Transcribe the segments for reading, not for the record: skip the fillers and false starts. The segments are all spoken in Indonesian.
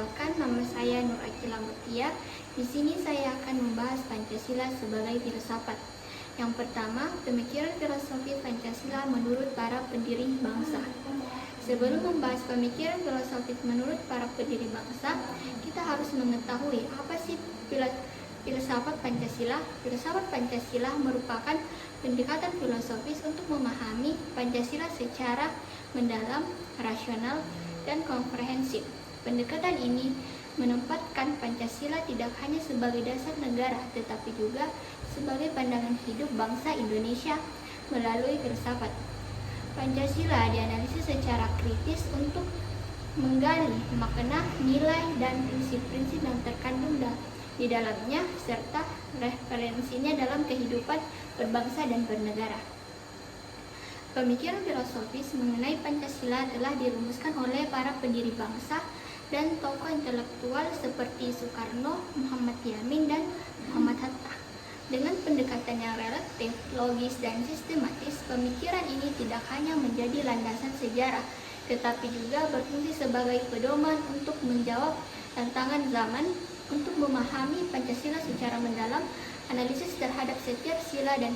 Perkenalkan, nama saya Nur Akila Mutia. Di sini saya akan membahas Pancasila sebagai filsafat. Yang pertama, pemikiran filosofi Pancasila menurut para pendiri bangsa. Sebelum membahas pemikiran filosofis menurut para pendiri bangsa, kita harus mengetahui apa sih filsafat Pancasila. Filsafat Pancasila merupakan pendekatan filosofis untuk memahami Pancasila secara mendalam, rasional, dan komprehensif. Pendekatan ini menempatkan Pancasila tidak hanya sebagai dasar negara, tetapi juga sebagai pandangan hidup bangsa Indonesia melalui filsafat. Pancasila dianalisis secara kritis untuk menggali makna, nilai, dan prinsip-prinsip yang terkandung di dalamnya, serta referensinya dalam kehidupan berbangsa dan bernegara. Pemikiran filosofis mengenai Pancasila telah dirumuskan oleh para pendiri bangsa dan tokoh intelektual seperti Soekarno, Muhammad Yamin, dan Muhammad Hatta. Dengan pendekatan yang relatif, logis, dan sistematis, pemikiran ini tidak hanya menjadi landasan sejarah, tetapi juga berfungsi sebagai pedoman untuk menjawab tantangan zaman. Untuk memahami Pancasila secara mendalam, analisis terhadap setiap sila dan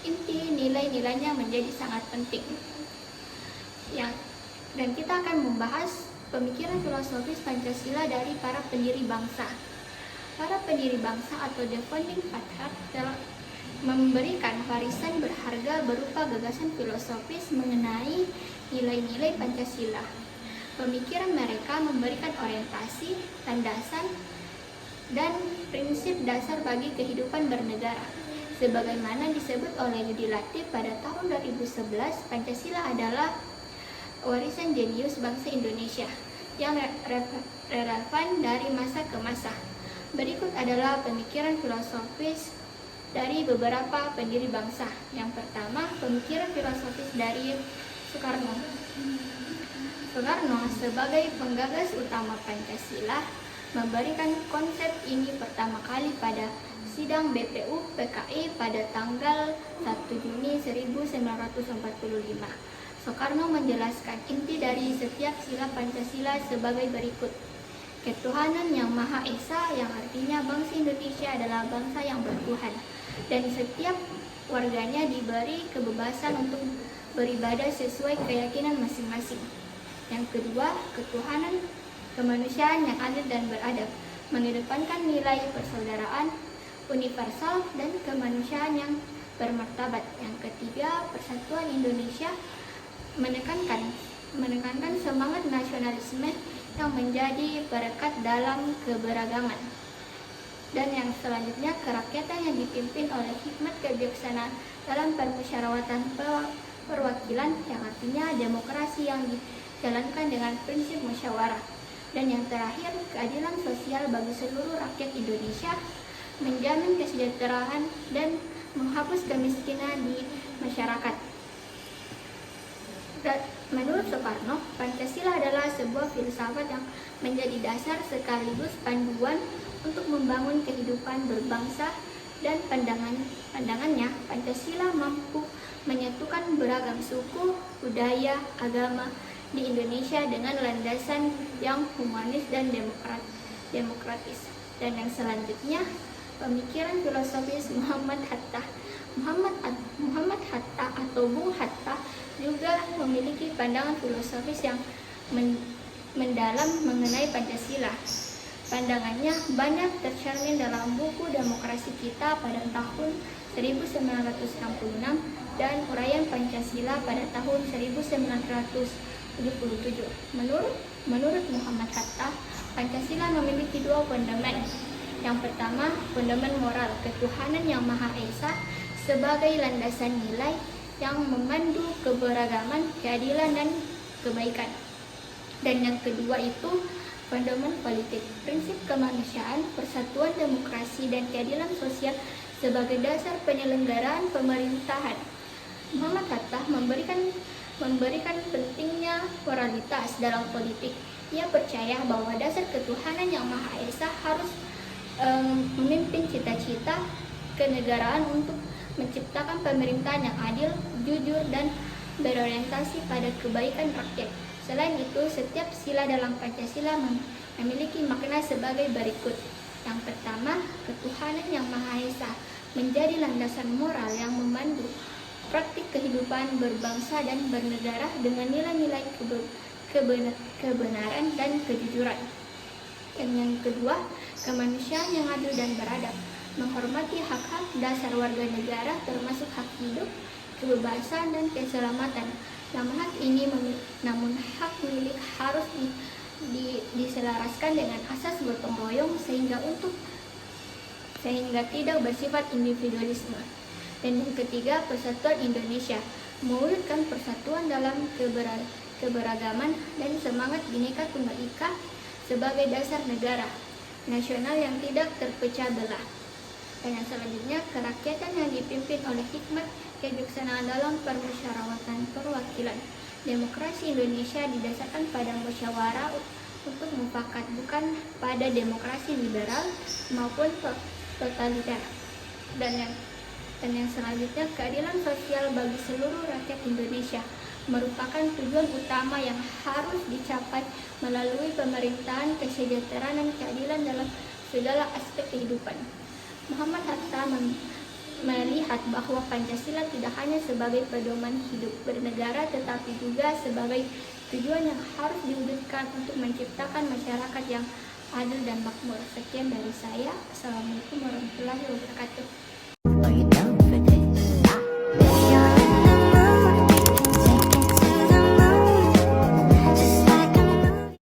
inti nilai-nilainya menjadi sangat penting. Dan kita akan membahas pemikiran filosofis Pancasila dari para pendiri bangsa. Para pendiri bangsa atau the founding fathers telah memberikan warisan berharga berupa gagasan filosofis mengenai nilai-nilai Pancasila. Pemikiran mereka memberikan orientasi, landasan, dan prinsip dasar bagi kehidupan bernegara. Sebagaimana disebut oleh Yudi Latif pada tahun 2011, Pancasila adalah warisan jenius bangsa Indonesia yang relevan dari masa ke masa. Berikut adalah pemikiran filosofis dari beberapa pendiri bangsa. Yang pertama, pemikiran filosofis dari Soekarno. Soekarno sebagai penggagas utama Pancasila memberikan konsep ini pertama kali pada sidang BPU PKI pada tanggal 1 Juni 1945. Soekarno menjelaskan inti dari setiap sila Pancasila sebagai berikut. Ketuhanan yang Maha Esa, yang artinya bangsa Indonesia adalah bangsa yang bertuhan, dan setiap warganya diberi kebebasan untuk beribadah sesuai keyakinan masing-masing. Yang kedua, ketuhanan kemanusiaan yang adil dan beradab, mengedepankan nilai persaudaraan, universal, dan kemanusiaan yang bermartabat. Yang ketiga, persatuan Indonesia, menekankan semangat nasionalisme yang menjadi perekat dalam keberagaman. Dan yang selanjutnya, kerakyatan yang dipimpin oleh hikmat kebijaksanaan dalam permusyawaratan perwakilan, yang artinya demokrasi yang dijalankan dengan prinsip musyawarah. Dan yang terakhir, keadilan sosial bagi seluruh rakyat Indonesia, menjamin kesejahteraan dan menghapus kemiskinan di masyarakat. Menurut Soekarno, Pancasila adalah sebuah filsafat yang menjadi dasar sekaligus panduan untuk membangun kehidupan berbangsa, dan pandangannya Pancasila mampu menyatukan beragam suku, budaya, agama di Indonesia dengan landasan yang humanis dan demokratis. Dan yang selanjutnya, pemikiran filosofis Muhammad Hatta. Muhammad Hatta atau Bung Hatta juga memiliki pandangan filosofis yang mendalam mengenai Pancasila. Pandangannya banyak tercermin dalam buku Demokrasi Kita pada tahun 1966 dan Uraian Pancasila pada tahun 1977. Menurut Muhammad Hatta, Pancasila memiliki dua fondamen. Yang pertama, fondamen moral, ketuhanan yang Maha Esa sebagai landasan nilai yang memandu keberagaman, keadilan, dan kebaikan. Dan yang kedua itu fondamen politik, prinsip kemanusiaan, persatuan, demokrasi, dan keadilan sosial sebagai dasar penyelenggaraan pemerintahan. Muhammad Hatta memberikan pentingnya moralitas dalam politik. Ia percaya bahwa dasar ketuhanan yang Maha Esa harus memimpin cita-cita kenegaraan untuk menciptakan pemerintahan yang adil, jujur, dan berorientasi pada kebaikan rakyat. Selain itu, setiap sila dalam Pancasila memiliki makna sebagai berikut. Yang pertama, ketuhanan yang Maha Esa menjadi landasan moral yang memandu praktik kehidupan berbangsa dan bernegara dengan nilai-nilai kebenaran dan kejujuran. Dan yang kedua, kemanusiaan yang adil dan beradab, menghormati hak-hak dasar warga negara termasuk hak hidup, kebebasan, dan keselamatan. Namun hak milik harus diselaraskan dengan asas gotong royong sehingga tidak bersifat individualisme. Dan yang ketiga, persatuan Indonesia, mewujudkan persatuan dalam keberagaman dan semangat Bhinneka Tunggal Ika sebagai dasar negara nasional yang tidak terpecah belah. Dan yang selanjutnya, kerakyatan yang dipimpin oleh hikmat kebijaksanaan dalam permusyawaratan perwakilan. Demokrasi Indonesia didasarkan pada musyawarah untuk mufakat, bukan pada demokrasi liberal maupun totaliter. Dan yang selanjutnya, keadilan sosial bagi seluruh rakyat Indonesia merupakan tujuan utama yang harus dicapai melalui pemerintahan kesejahteraan dan keadilan dalam segala aspek kehidupan. Muhammad Hatta melihat bahwa Pancasila tidak hanya sebagai pedoman hidup bernegara tetapi juga sebagai tujuan yang harus diwujudkan untuk menciptakan masyarakat yang adil dan makmur. Sekian dari saya. Assalamualaikum warahmatullahi wabarakatuh.